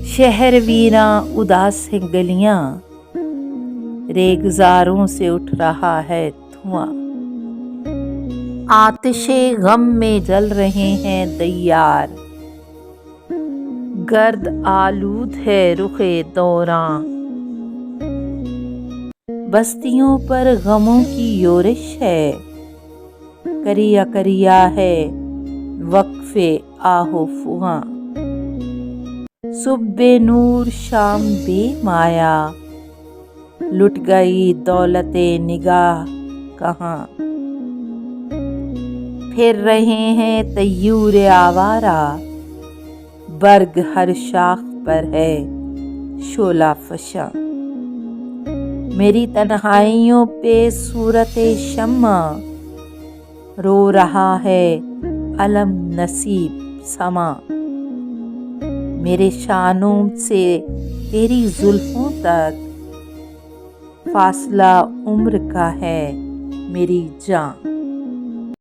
شہر ویراں اداس ہے گلیاں، ریگزاروں سے اٹھ رہا ہے دھواں، آتش غم میں جل رہے ہیں دیار، گرد آلود ہے رخ دوراں، بستیوں پر غموں کی یورش ہے، کریا کریا ہے وقف آہ و فغاں، صبح نور شام بے مایا، لٹ گئی دولت نگاہ کہاں، پھر رہے ہیں طیور آوارہ، برگ ہر شاخ پر ہے شعلہ فشاں، میری تنہائیوں پہ صورت شمع، رو رہا ہے الم نصیب سماں، میرے شانوں سے تیری زلفوں تک فاصلہ عمر کا ہے میری جاں۔